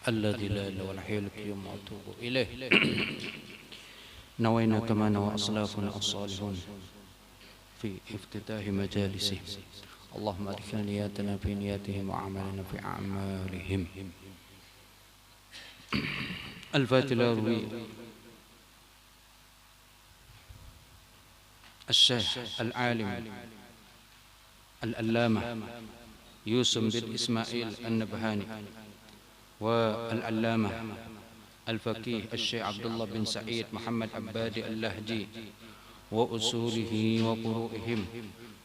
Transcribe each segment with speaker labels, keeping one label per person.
Speaker 1: الذي لا إله إلا الحي القيوم وأتوب إليه. نوينا كما نوى أسلافنا الصالحون في افتتاح مجالسه. اللهم أدخلنا نياتنا في نياتهم وأعمالنا في أعمالهم. الفاتحة روي الشيخ العالم العلامة يوسف بن إسماعيل النبهاني والعلامة الفقيه الشيخ عبد الله بن سعيد محمد عبادي اللهجي وأصوله وفروعهم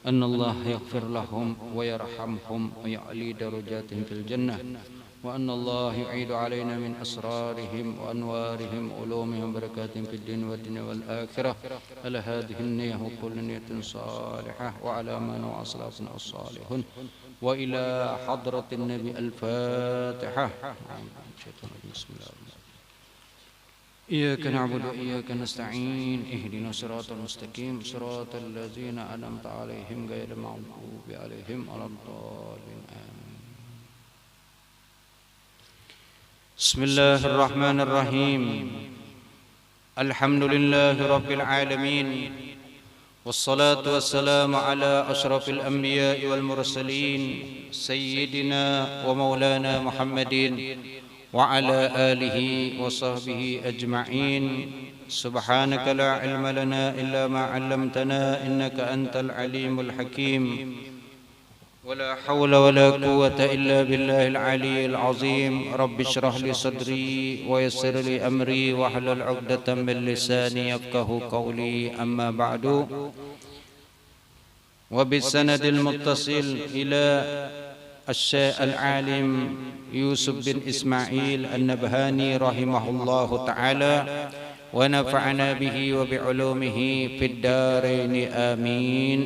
Speaker 1: أن الله يغفر لهم ويرحمهم ويعلي درجاتهم في الجنة، وأن الله يعيد علينا من أسرارهم وأنوارهم علومهم وبركاتهم في الدين والدنيا والآخرة على هذه النية وكل نية صالحة وعلى ما نوى أسلافنا الصالحون وإلى حضرة النبي. الفاتحة. بسم الله الرحمن الرحيم. إياك نعبد وإياك نستعين اهدنا الصراط المستقيم صراط الذين أنعمت عليهم غير المغضوب عليهم ولا الضالين. بسم الله الرحمن الرحيم. الحمد لله رب العالمين، والصلاة والسلام على أشرف الأنبياء والمرسلين سيدنا ومولانا محمد وعلى آله وصحبه أجمعين. سبحانك لا علم لنا إلا ما علمتنا إنك أنت العليم الحكيم، ولا حول ولا قوة إلا بالله العلي العظيم. رب اشرح لي صدري ويسر لي أمري واحلل عقدة من لساني يفقه قولي. أما بعد، وبالسند المتصل إلى الشيخ العالم يوسف بن إسماعيل النبهاني رحمه الله تعالى ونفعنا به وبعلومه في الدارين آمين.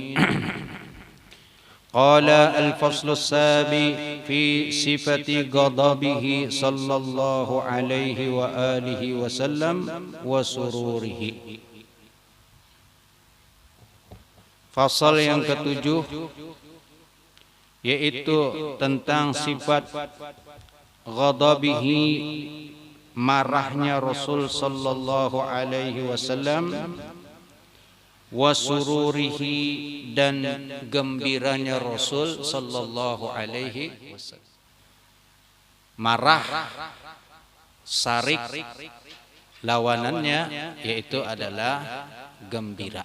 Speaker 1: قال الفصل السابع في صفة غضبه صلى الله عليه وآله وسلم وسروره. Fasal yang ketujuh, yaitu tentang sifat ghadabihi, marahnya Rasul sallallahu alaihi wasallam, wasururihi, dan gembiranya Rasul sallallahu alaihi wasallam. Marah, sarik, lawanannya yaitu adalah gembira.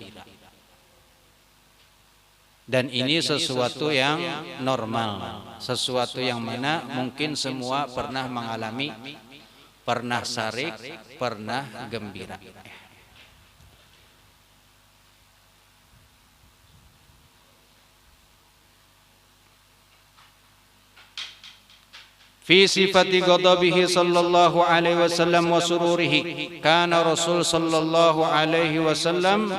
Speaker 1: Dan ini sesuatu yang normal, sesuatu yang mana mungkin semua pernah mengalami, pernah sarik, pernah gembira. Fi sifati ghadabihi sallallahu alaihi wasallam wa sururihi, kana Rasul sallallahu alaihi wasallam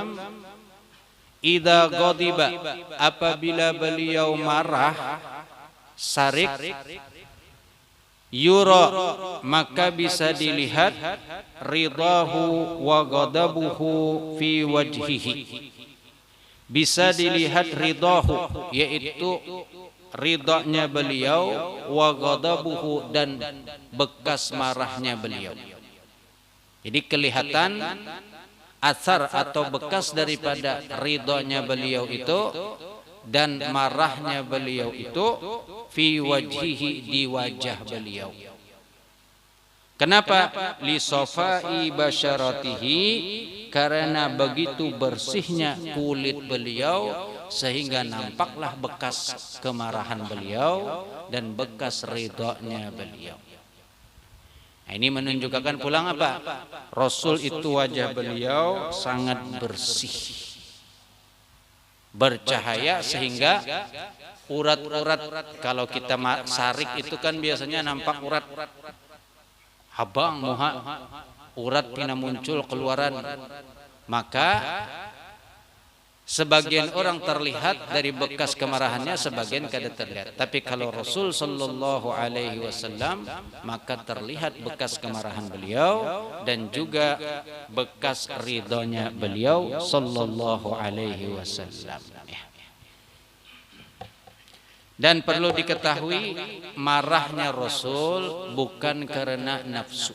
Speaker 1: idza ghadiba, apabila beliau marah, sarik, yura, maka bisa dilihat ridahu wa ghadabuhu fi wajhihi, bisa dilihat ridahu yaitu ridanya beliau, wa ghadabuhu, dan bekas marahnya beliau. Jadi kelihatan asar atau bekas daripada ridhonya beliau itu dan marahnya beliau itu fi wajhihi, di wajah beliau. Kenapa? Li safai basyaratihi, karena begitu bersihnya kulit beliau sehingga nampaklah bekas kemarahan beliau dan bekas ridhonya beliau. Nah, ini menunjukkan pulang apa? Rasul itu wajah beliau sangat bersih, bercahaya, sehingga urat-urat, kalau kita sarik itu kan biasanya nampak urat habang muha, urat pina muncul keluaran, maka sebagian orang terlihat dari bekas kemarahannya, sebagian kada terlihat. Tapi kalau Rasul sallallahu alaihi wasallam, maka terlihat bekas kemarahan beliau dan juga bekas ridhonya beliau sallallahu alaihi wasallam. Dan perlu diketahui marahnya Rasul bukan karena nafsu.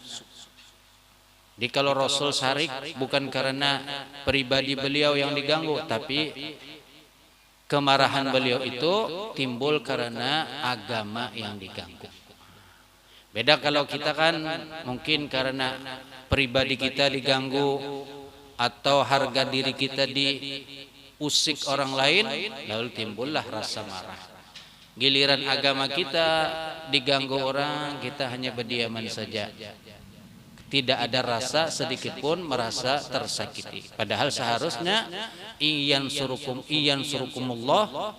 Speaker 1: Jadi kalau Rasul sarik bukan karena pribadi beliau yang diganggu, tapi kemarahan beliau itu timbul karena agama yang diganggu. Beda kalau kita kan mungkin karena pribadi kita diganggu atau harga diri kita diusik orang lain, lalu timbullah rasa marah. Giliran agama kita diganggu orang, kita hanya berdiaman saja. Tidak ada rasa sedikit pun merasa tersakiti. Padahal seharusnya iyan surukumullah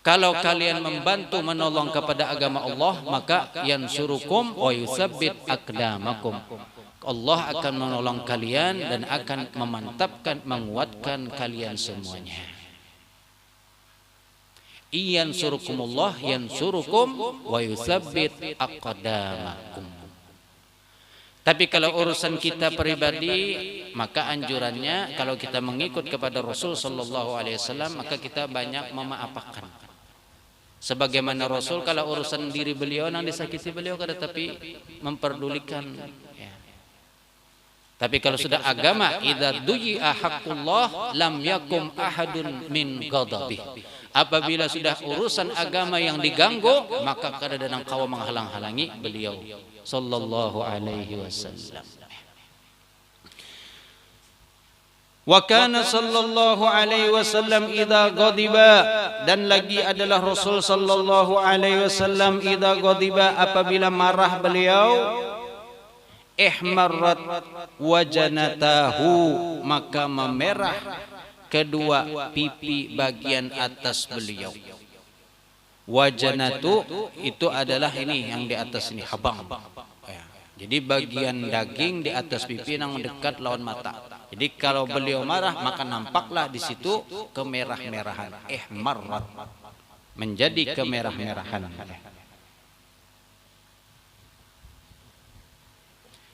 Speaker 1: kalau kalian membantu menolong kepada agama Allah, maka yansurukum wa yusabbit aqdamakum. Allah akan menolong kalian dan akan memantapkan, menguatkan kalian semuanya. Yansurukumullah yansurukum wa yusabbit aqdamakum. Tapi kalau urusan kita pribadi, maka anjurannya kalau kita mengikut kepada Rasul sallallahu alaihi wasallam, maka kita banyak memaafkan. Sebagaimana Rasul kalau urusan diri beliau nang disakiti beliau kada tapi memperdulikan ya. Tapi kalau sudah agama, idza duyi'a haqqullah lam yakum ahadun min ghadabi. Apabila sudah urusan agama yang diganggu, maka kada ada nang kawa menghalang-halangi beliau sallallahu alaihi wasallam. Wa kana sallallahu alaihi wasallam idza ghadiba, dan lagi adalah Rasul sallallahu alaihi wasallam idza ghadiba, apabila marah beliau, ihmarrat wajanatahu, maka memerah kedua pipi bagian atas beliau. Wajanatu itu adalah ini yang di atas ini, habang. Jadi bagian daging di atas pipi yang dekat lawan mata. Jadi kalau beliau marah maka nampaklah di situ kemerah-merahan. Ihmarrat, menjadi kemerah-merahan.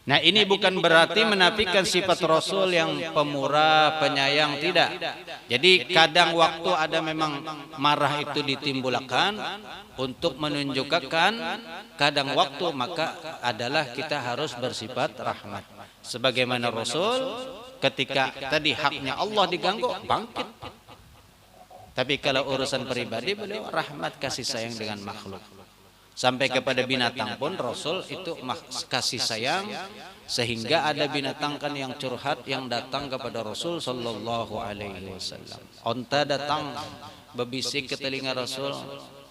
Speaker 1: Nah, ini bukan berarti menafikan sifat Rasul yang pemurah, penyayang, tidak. Jadi kadang waktu ada memang marah itu ditimbulkan untuk menunjukkan, kadang waktu maka adalah kita harus bersifat rahmat. Sebagaimana Rasul ketika tadi haknya Allah diganggu, bangkit. Tapi kalau urusan pribadi beliau rahmat, kasih sayang dengan makhluk. Sampai kepada binatang pun Rasul itu kasih sayang, sehingga ada binatang kan yang curhat yang datang kepada Rasul sallallahu alaihi wasallam. Onta datang berbisik ke telinga Rasul,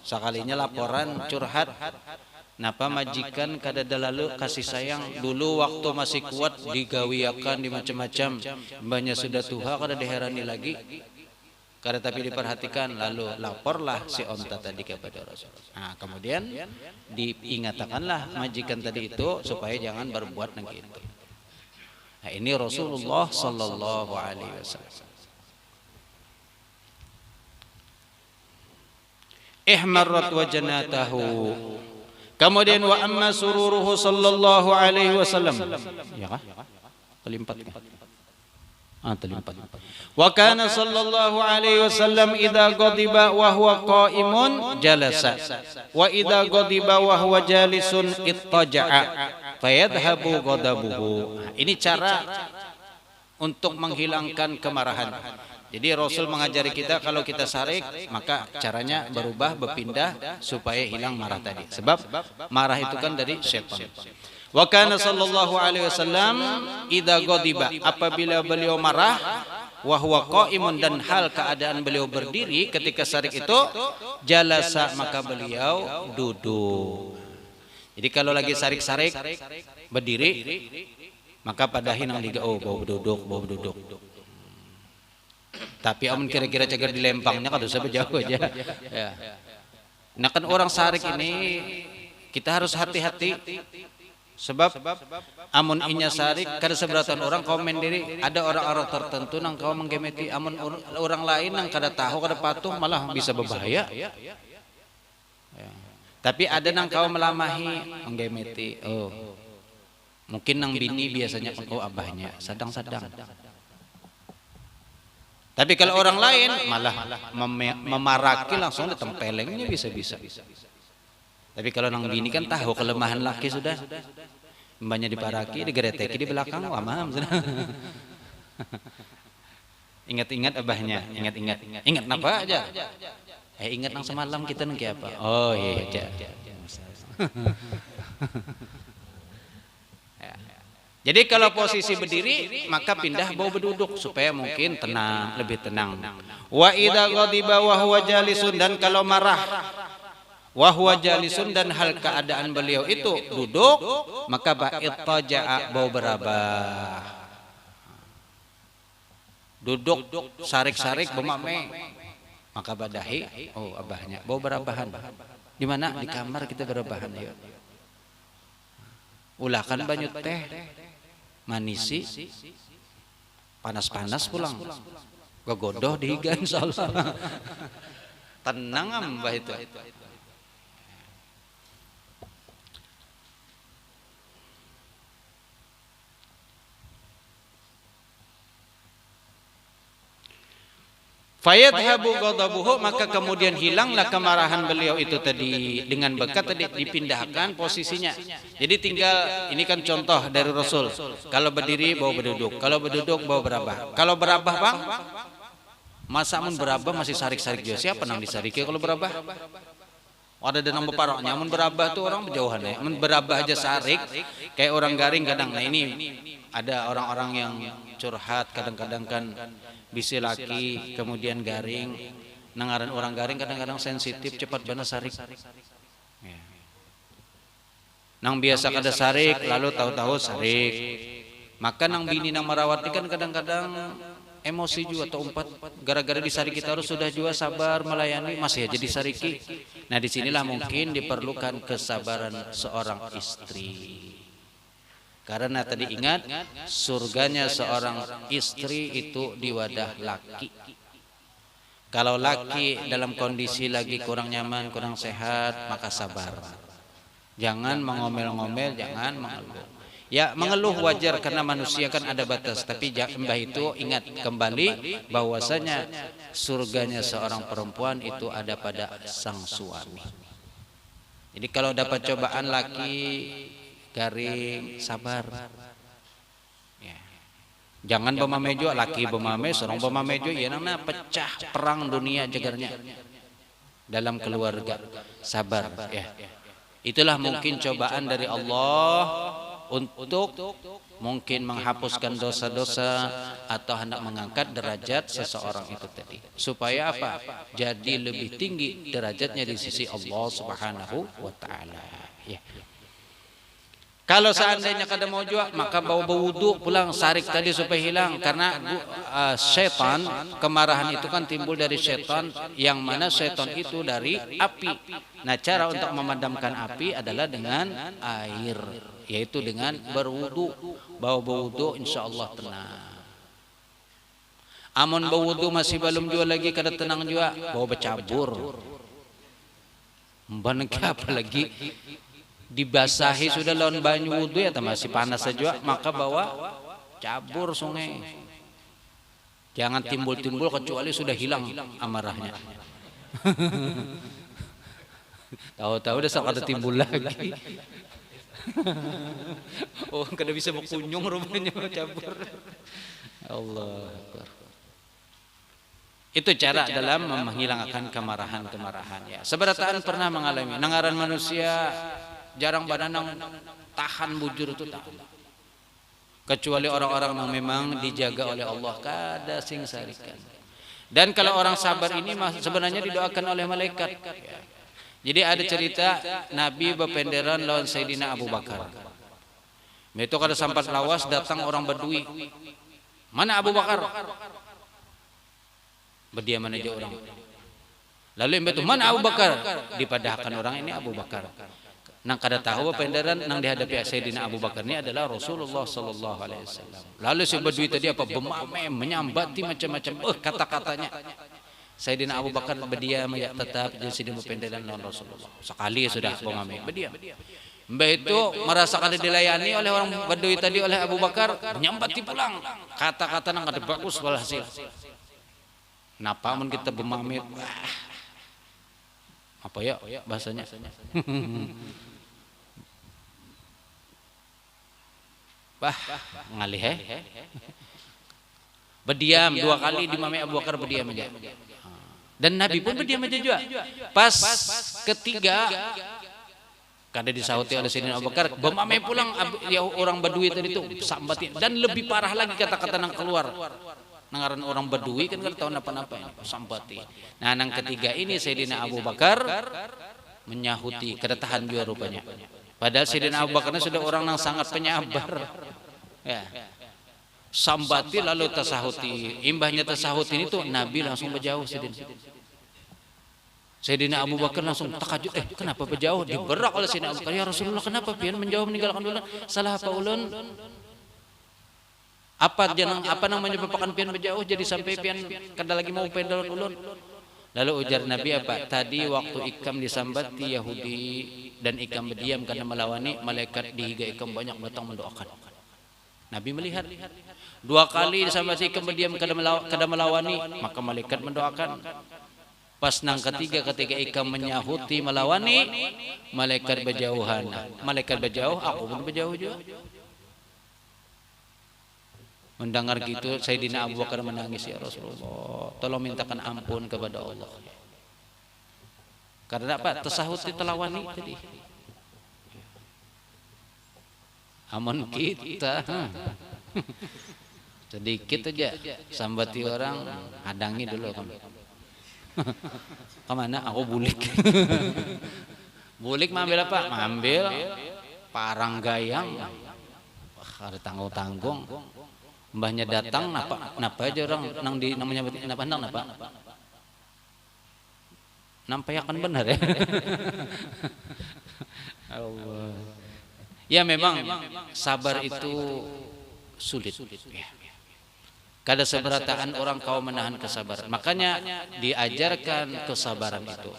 Speaker 1: sekalinya laporan curhat. Napa majikan kada lalu kasih sayang dulu waktu masih kuat digawiakan di macam-macam, banyak sudah tua kada diherani lagi. Karena tapi diperhatikan, lalu laporlah si onta tadi kepada Rasul. Nah, kemudian diingatkanlah majikan tadi itu supaya jangan berbuat begitu. Nah, ini Rasulullah sallallahu alaihi wasallam. Ihmarrat wajanatahu. Kemudian wa amma sururuhu sallallahu alaihi wasallam. Ya kah? Kelimpat kah? Terlipat. Wa kana sallallahu alaihi wasallam idza ghadiba wa huwa qa'imun jalasa wa idza ghadiba wa huwa jalisun ittaja'a fayadhhabu ghadabuhu. Ini cara untuk menghilangkan kemarahan. Jadi Rasul mengajari kita kalau kita sarik maka caranya berubah, berpindah supaya hilang marah tadi. Sebab marah itu kan dari syaitan. Wa kana sallallahu alaihi wasallam idza ghadiba, apabila beliau marah, wa huwa qaimun, dan hal keadaan beliau berdiri ketika sarik itu, jalasa, maka beliau duduk. Jadi kalau lagi sarik-sarik berdiri, maka pada hinang diga bau duduk. Tapi amun kira-kira cagar dilempangnya kada usah jauh aja. Ya. Nah kan orang sarik ini kita harus hati-hati. Sebab amun inya sarik kada seberatan orang kau mendiri, ada orang-orang tertentu nang kau menggemeti, amun orang lain nang kada tahu kada patuh malah bisa berbahaya. Ya. Tapi ada nang kau melamahi menggemeti, mungkin nang bini biasanya kau abahnya sedang-sedang. Tapi kalau orang lain malah memaraki langsung ditempelengnya bisa-bisa. Tapi kalau nang bini kan tahu kelemahan laki sudah. Mbaknya diparaki, digereteki di belakang, wah mam. Ingat-ingat abahnya, ingat apa aja. Ingat nang semalam kita nang apa? Oh iya aja. Jadi kalau posisi berdiri maka pindah bau berduduk supaya mungkin tenang, lebih tenang. Wa idza ghadiba wa huwa jalisun, dan kalau marah wa huwa jalisun dan hal keadaan beliau itu duduk, maka ittaja'a bau berabah. Duduk sarik-sarik bemame, maka badahi oh abahnya bau berabahan. Di mana? Di kamar kita berabahan ya. Ulakan banyu teh manisi panas-panas pulang gogodoh dihigan insyaallah. Tenang mbah itu. Fayadhabu ghadabuhu, maka kemudian hilanglah kemarahan beliau itu tadi dengan berkat tadi dipindahkan posisinya. Jadi tinggal ini kan contoh dari Rasul. Kalau berdiri bawa berduduk, kalau berduduk bawa berabah. Kalau berabah bang, masa mun berabah masih sarik-sarik juga. Siapa nang disariki kalau berabah? Ada dan nambah parok. Nyamun berabah tuh orang berjauhan ya. Mun berabah aja sarik kayak orang garing kadang. Nah ini ada orang-orang yang curhat kadang-kadang kan bisi laki kemudian garing, nangaran orang garing kadang-kadang sensitif cepat benar sarik. Nang biasa kada sarik lalu tahu-tahu sarik. Maka nang bini nang merawati kan kadang-kadang emosi juga atau umpat gara-gara disarik kita harus sudah juga sabar melayani masih aja disariki. Nah disinilah mungkin diperlukan kesabaran seorang istri. Karena tadi ingat surganya seorang istri itu di wadah laki. Kalau laki dalam kondisi lagi kurang nyaman, kurang sehat, maka sabar. Jangan mengomel-ngomel, jangan mengeluh. Ya mengeluh wajar karena manusia kan ada batas. Tapi mbah itu ingat kembali bahwasanya surganya seorang perempuan itu ada pada sang suami. Jadi kalau dapat cobaan laki garing sabar ya. Jangan bemamejo laki bemame sorong bemamejo ya nana pecah perang dunia jagarnya dalam keluarga. Sabar ya. Itulah mungkin cobaan dari Allah untuk mungkin menghapuskan dosa-dosa atau hendak mengangkat derajat seseorang itu tadi supaya apa? Jadi lebih tinggi derajatnya di sisi Allah Subhanahu wa taala ya. Kalau seandainya kada mau juga maka bawa wudu pulang sarik tadi supaya hilang karena setan kemarahan itu kan timbul dari setan yang mana setan itu dari api. Nah cara untuk memadamkan api adalah dengan air yaitu dengan berwudu. Bawa wudu insyaallah tenang. Amun bawa wudu masih belum juga lagi kada tenang juga bawa bercabur. Mban apa lagi dibasahi sudah lawan banyu wudu ya masih panas saja maka bawa cabur sungai. Jangan timbul-timbul kecuali sudah hilang amarahnya. Tahu-tahu udah ada timbul lagi. Oh kada bisa berkunjung rupanya cabur. Allah Akbar. Itu cara dalam menghilangkan kemarahan-kemarahan ya. Seberataan pernah mengalami nangaran manusia jarang badanang tahan bujur itu tak. Kecuali orang-orang yang memang dijaga oleh Allah kada sing sarikan. Dan kalau orang sabar ini sebenarnya didoakan oleh malaikat. Ya. Jadi ada cerita Nabi berpenderan lawan Sayyidina Abu Bakar. Itu kada sampai lawas datang orang Badui. Mana Abu Bakar? Berdiam aja orang. Lalu yang betul mana Abu Bakar? Dipadahkan orang ini Abu Bakar. Nang kada tahu penderan nang dihadapi Sayyidina Abu Bakar ini adalah Rasulullah sallallahu alaihi wasallam. Lalu si Badui tadi apa bemame menyambati macam-macam kata-katanya. Sayyidina Abu Bakar berdiam ya tetap jadi sidin penderan lawan Rasulullah. Sekali sudah bemame berdiam. Mbah itu merasakan dilayani oleh orang Badui tadi oleh Abu Bakar menyambati pulang. Kata-kata nang kada bagus walhasil. Napa mun kita bemamit apa ya bahasanya? Bah, ngalih berdiam 2 kali di Mami Abu Bakar berdiam aja. Dan Nabi pun berdiam aja juga. Pas ketiga kada disauti oleh Sayyidina Abu Bakar, bemame pulang ya orang Badui tadi itu sambati dan lebih parah lagi kata-kata nang keluar. Nangaran orang Badui kan kada tahu napa-napa sambati. Nah, nang ketiga ini Sayyidina Abu Bakar menyahuti kada tahan juga rupanya. Padahal Sayyidina Abu Bakar sudah orang yang sangat penyabar. Ya. Sambati lalu tasahuti. Imbahnya tasahuti itu Nabi langsung berjauh Sayyidina Abu Bakar langsung takajud, kenapa berjauh? Diberak oleh Sayyidina Abu Bakar, ya Rasulullah kenapa pian menjauh meninggalkan ulun? Salah apa ulun? Apa nang menyebabkan pian berjauh jadi sampai pian kada lagi mau pedal ulun? Lalu ujar Nabi apa? Tadi waktu ikam disambati Yahudi dan ikam berdiam karena melawani, malaikat dihiga ikam banyak datang mendoakan. Nabi melihat 2 kali disambati ikam berdiam kada melawani, maka malaikat mendoakan. Pas nang ketiga ketika ikam menyahuti melawani, malaikat berjauhan. Malaikat berjauh, aku pun berjauh juga. Mendengar gitu Sayyidina Abu Bakar menangis, ya Rasulullah tolong mintakan ampun kepada Allah. Karena apa? Tasahuti telawani tadi. Aman kita sedikit aja sambati orang, hadangi dulu kamu. Kemana? Aku bulik. Bulik mengambil apa? Mengambil parang gayang. Wah, ada tanggung-tanggung. Mbahnya datang, napa aja orang nang di namanya napa? Nampayakan benar ya. Allah. Ya memang sabar itu sulit. Kada seberataan orang kau menahan kesabaran. Makanya diajarkan kesabaran itu.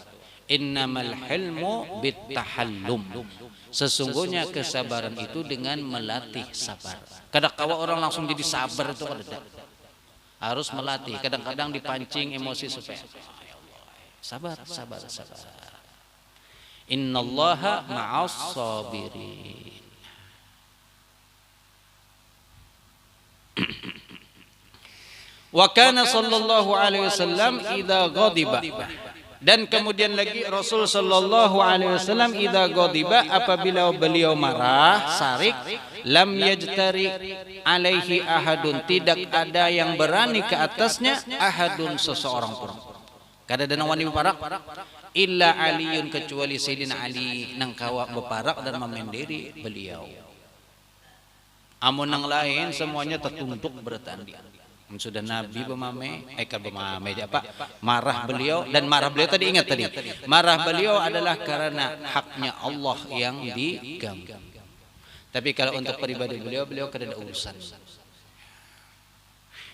Speaker 1: Innamal hilmu bittahallum. Sesungguhnya kesabaran itu dengan melatih sabar. Kadang-kadang orang langsung jadi sabar itu kada. Harus melatih. Kadang-kadang dipancing emosi supaya sabar. Innallaha ma'as sabirin. Wa kana sallallahu alaihi wasallam idza ghadiba. Dan kemudian lagi Rasul sallallahu alaihi wasallam idza ghadiba, apabila beliau marah, sarik, lam yajtari alaihi ahadun, tidak ada yang berani ke atasnya, ahadun seseorang pun. Kada ada wani beparak illa Aliun, kecuali Sayyidina Ali nang kawa beparak dan memendiri beliau. Amun nang lain semuanya tertunduk bertanding. Sudah Nabi marah beliau, dan marah beliau tadi ingat tadi, marah beliau adalah karena haknya Allah yang diganggu. Tapi kalau untuk pribadi beliau kada ada urusan.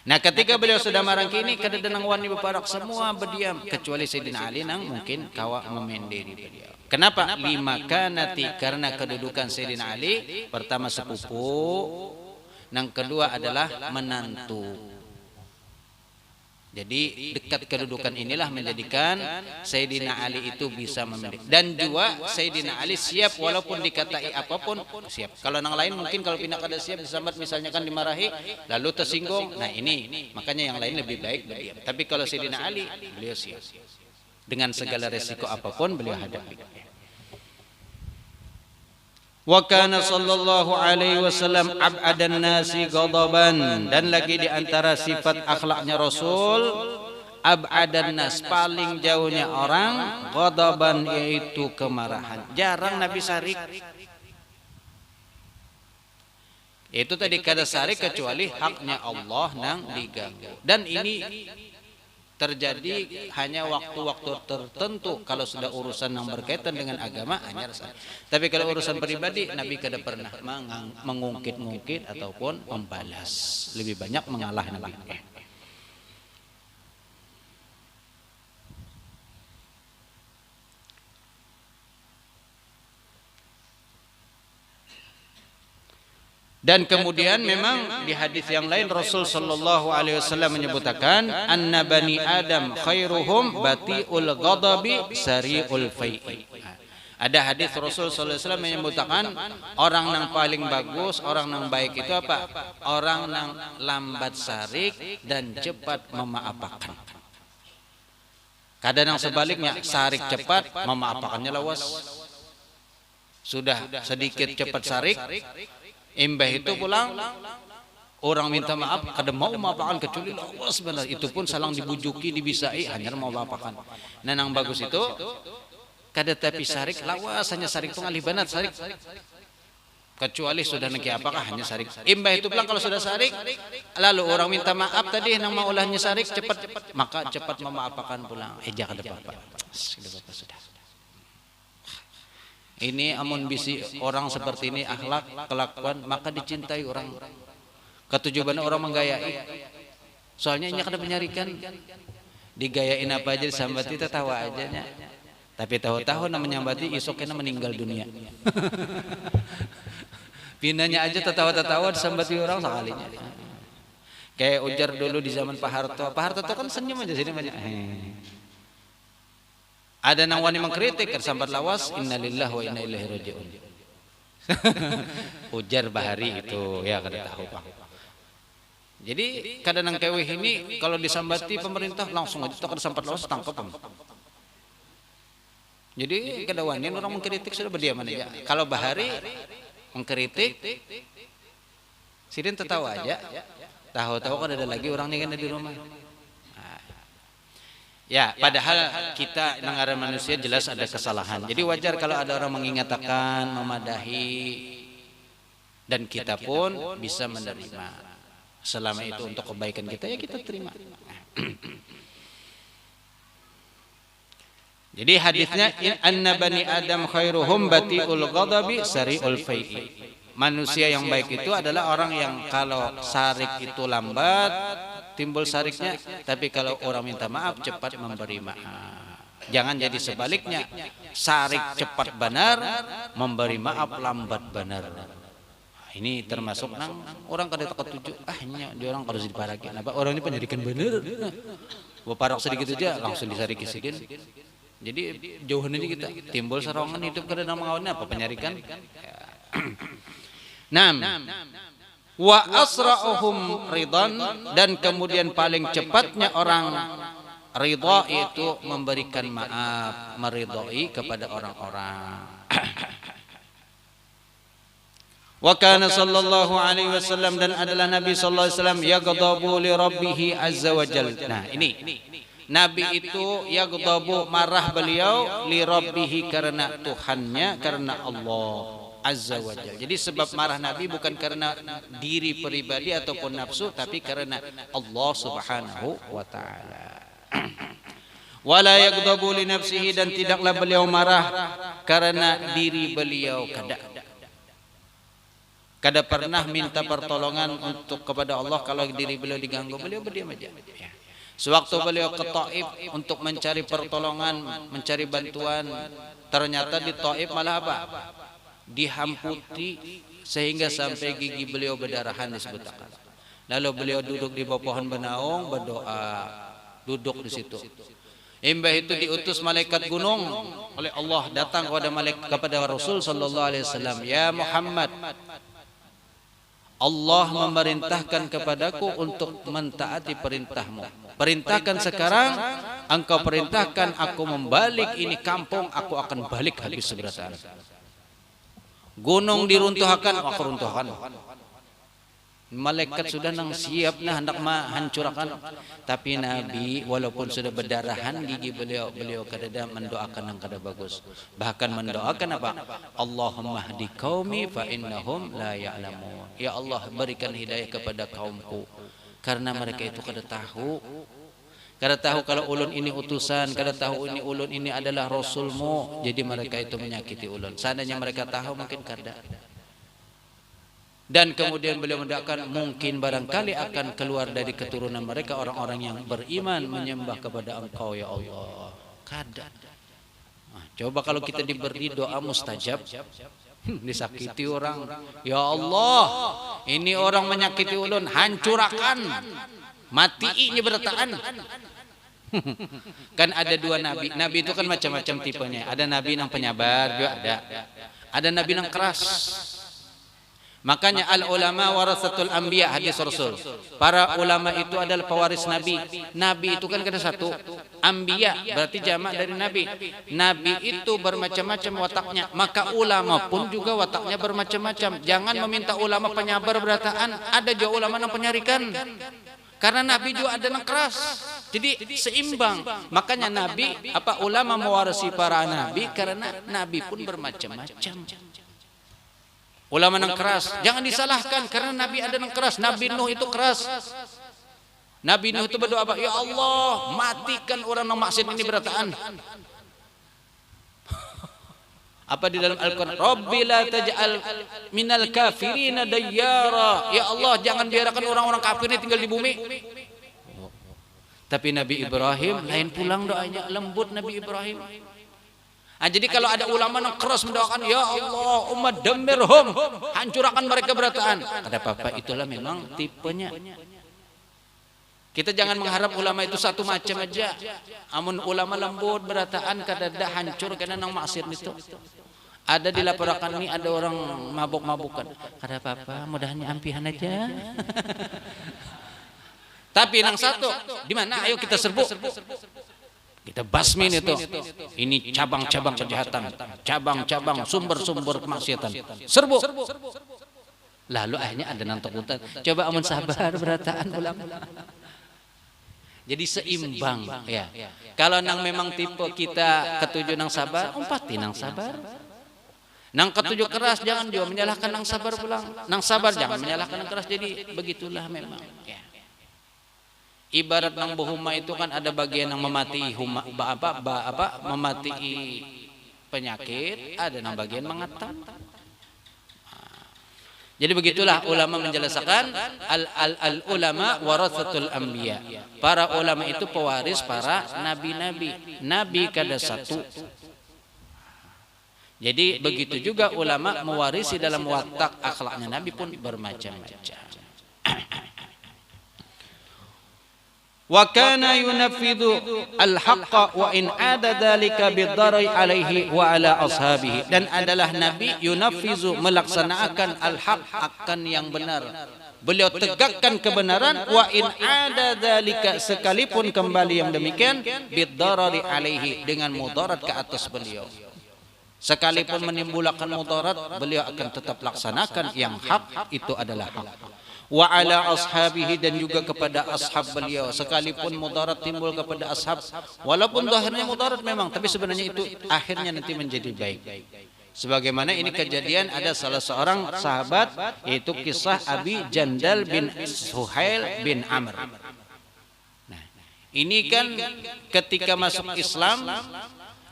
Speaker 1: Nah, ketika beliau sudah marah kini, kada ada nang wani beparak, semua berdiam kecuali Sayyidina Ali nang mungkin kawa memendiri beliau. Kenapa? Lima kanati, karena kedudukan Sayyidina Ali pertama sepupu, nang kedua adalah menantu. Jadi dekat kedudukan inilah menjadikan Sayyidina Ali itu bisa memilih. Dan juga Sayyidina Ali siap walaupun dikatai apapun, siap. Kalau yang lain mungkin kalau pindah kada siap disambat misalnya kan dimarahi lalu tersinggung. Nah ini makanya yang lain lebih baik berdiam. Tapi kalau Sayyidina Ali beliau siap. Dengan segala resiko apapun beliau hadapi. Wa kana sallallahu alaihi wasallam ab'adan nasi ghadaban, dan lagi di antara sifat akhlaknya Rasul ab'adan nas, paling jauhnya orang, ghadaban yaitu kemarahan. Jarang Nabi sarik. Itu tadi kada sarik kecuali haknya Allah nang diganggu. Dan ini terjadi hanya waktu-waktu tertentu. Kalau sudah urusan yang berkaitan dengan agama hanya sarik. Tapi kalau urusan pribadi Nabi kada pernah mengungkit-ungkit ataupun membalas. Lebih banyak mengalah Nabi. Dan kemudian memang di hadis yang lain Rasul sallallahu alaihi wasallam menyebutkan anna bani Adam khairuhum batiul ghadabi sari'ul fai'i. Ada hadis Rasul sallallahu alaihi wasallam menyebutkan orang yang paling bagus, orang yang baik itu apa? Orang yang lambat sarik dan cepat memaafkan. Kadang yang sebaliknya, sarik cepat, memaafkannya lawas. Sudah sedikit cepat sarik, imbah itu pulang orang minta maaf, kada mau memaafkan kecuali lawas benar. Itu pun salang dibujuki, dibisai, hanya mau memaafkan. Nah, yang bagus itu kada tapi sarik lawas, hanya sarik itu ngalih banget sarik. Kecuali sudah niki apakah hanya sarik. Imbah itu pulang kalau sudah sarik, lalu orang minta maaf tadi nang maulahnya sarik cepat, maka cepat memaafkan pulang. Jangan ada apa-apa. Sudah. Ini amun bisi orang seperti ini akhlak, kelakuan, maka dicintai orang. Ketujuan orang menggayai. Soalnya ini kada menyarikan. Digayain apa aja disambati tertawa aja nya. Tapi tahu-tahu namanya nyambati isoknya meninggal dunia. Pinanya aja tertawa-tertawa disambati orang sekalinya. Kayak ujar dulu di zaman Pak Harto. Pak Harto kan senyum aja sini banyak. Ada nang wani mengkritik sambat lawas innalillahi wa inna ilaihi rajiun. Ujar Bahari itu ya kada tahu Pak. Jadi kadang nang keweh ini kalau disambati pemerintah langsung aja kada sambat lawas tangkap. Jadi kada wani orang mengkritik sudah berdiam aja. Kalau Bahari mengkritik sidin tertawa aja. Tahu-tahu kan ada lagi orang yang di rumah. Ya, padahal kita negara manusia jelas ada kesalahan. Jadi wajar kalau ada orang mengingatkan, memadahi, dan kita pun bisa menerima. Selama itu untuk kebaikan kita, ya kita terima. Jadi hadisnya anna bani Adam khairuhum batiul ghadabi sari'ul fai'i. Manusia yang baik itu adalah orang yang kalau sarik itu lambat timbul sariknya, tapi kalau orang minta maaf cepat memberi maaf. Jangan jadi sebaliknya, sarik cepat benar, memberi maaf lambat benar. Ini termasuk nang orang kada ketujuh, hanya dia orang harus diparaki. Kenapa orang ini penyarikan benar? Bapak sedikit aja langsung disariki sedikit. Jadi jauhan ini kita timbul serongan hidup kada nang mengawannya apa penyarikan. Wa asra'uhum ridan, dan kemudian paling cepatnya orang ridha itu memberikan maaf, meridhai kepada orang-orang. Wa kana sallallahu alaihi wasallam, dan adalah Nabi sallallahu alaihi wasallam yaghdabu li rabbih azza wa jalla. Nah, ini Nabi itu yaghdabu, marah beliau li rabbih karena Tuhannya, karena Allah Azza wa Jalla. Jadi sebab marah Nabi bukan karena diri pribadi ataupun nafsu, tapi karena Allah Subhanahu wa taala. Wala yaghdabu li nafsihi, dan tidaklah beliau marah karena diri beliau. Kada pernah minta pertolongan untuk kepada Allah kalau diri beliau diganggu, beliau berdiam aja. Sewaktu beliau ke Taif untuk mencari pertolongan, mencari bantuan, ternyata di Taif malah apa? Dihamputi sehingga sampai gigi beliau berdarahan disebutkan. Lalu beliau duduk di bawah pohon benaung berdoa, duduk di situ. Imbah itu diutus malaikat gunung oleh Allah datang kepada Rasul sallallahu alaihi wasallam, ya Muhammad, Allah memerintahkan kepadaku untuk mentaati perintahmu. Perintahkan sekarang, engkau perintahkan aku membalik ini kampung, aku akan balik habis seberatan. Gunung diruntuhkan, aku runtuhkan. Malaikat sudah nang siap nah hendak menghancurkan, tapi Nabi walaupun sudah berdarahan gigi beliau kadada mendoakan yang kada bagus. Bahkan mendoakan apa? Allahumma hdi qaumi fa innahum la ya'lamun. Ya Allah, berikan hidayah kepada kaumku karena mereka itu kada tahu. Kada tahu kalau ulun ini utusan, kada tahu ini ulun ini adalah rasulmu. Jadi mereka itu menyakiti ulun. Seandainya mereka tahu mungkin kada. Dan kemudian beliau mendoakan mungkin barangkali akan keluar dari keturunan mereka orang-orang yang beriman menyembah kepada Engkau ya Allah. Kada. Nah, coba kalau kita diberi doa mustajab, Disakiti orang. Ya Allah, ini orang menyakiti ulun, hancurakan, matiinya berataan. Kan ada dua nabi. Nabi itu kan macam-macam tipenya. Ada nabi yang penyabar juga ada. Ada nabi yang keras. Makanya al ulama warasatul anbiya, hadis Rasul. Para ulama itu adalah pewaris nabi. Nabi itu kan ada satu. Anbiya berarti jamak dari nabi. Nabi itu bermacam-macam wataknya. Maka ulama pun juga wataknya bermacam-macam. Jangan meminta ulama penyabar berataan. Ada juga ulama yang penyarikan. Karena nabi juga ada yang keras. Jadi seimbang. Makanya nabi ulama mewarisi para nabi karena nabi pun bermacam-macam. Ulama yang keras, jangan disalahkan karena Nabi ada yang keras. Nabi Nuh itu keras. Nabi Nuh itu berdoa apa? Ya Allah, matikan orang yang maksiat ini berataan. Apa di dalam Al-Quran? Rabbi la taj'al minal kafirina dayyara. Ya Allah, jangan biarkan orang-orang kafir ini tinggal di bumi. Tapi Nabi Ibrahim lain pulang doanya, lembut Nabi Ibrahim. Jadi kalau ada ulama yang keras mendoakan, ya Allah, umat damirhum, hancurkan mereka berataan. Kata Papa, itulah memang tipenya. Kita jangan mengharap ulama itu satu macam aja. Amun ulama lembut berataan, kadang-kadang hancur karena nang maksiat itu. Ada dilaporkan ini ada orang mabuk-mabukan. Kata Papa, mudahannya ampihan aja. Tapi yang satu, di mana? Ayo kita serbu. Kita basmin itu. Ini cabang-cabang kejahatan, cabang-cabang sumber-sumber kemaksiatan. Serbu. Lalu akhirnya ada nang takutan. Coba amun sabar berataan ulama. Jadi seimbang ya. Kalau nang memang tipe kita ketujuh nang sabar, umpati nang sabar. Nang ketujuh keras jangan juga menyalahkan nang sabar pulang. Nang sabar jangan menyalahkan nang keras. Jadi begitulah memang ya. Ibarat nang buhuma itu kan ada bagian yang memati memati penyakit, ada nang bagian mengatap. Jadi begitulah ulama menjelaskan al ulama warasatul anbiya. Para ulama itu pewaris para nabi-nabi. Nabi kada satu. Jadi begitu juga ulama mewarisi dalam watak akhlaknya Nabi pun bermacam-macam. Wa kana yunafidhu al-haqqa wa in ada dzalika bid-darari alaihi wa ala ashabihi. Dan adalah Nabi yunafizu melaksanakan al-haq akan yang benar. Beliau tegakkan kebenaran wa in ada dzalika sekalipun kembali yang demikian bid-darari alaihi dengan mudarat ke atas beliau. Sekalipun menimbulkan mudarat beliau akan tetap laksanakan yang hak itu adalah hak. Wa ala ashabihi dan juga kepada ashab beliau sekalipun mudarat timbul kepada ashab walaupun zahirnya mudarat memang tapi sebenarnya itu akhirnya nanti menjadi baik. Sebagaimana ini kejadian ada salah seorang sahabat yaitu kisah Abi Jandal bin Suhail bin Amr. Nah, ini kan ketika masuk Islam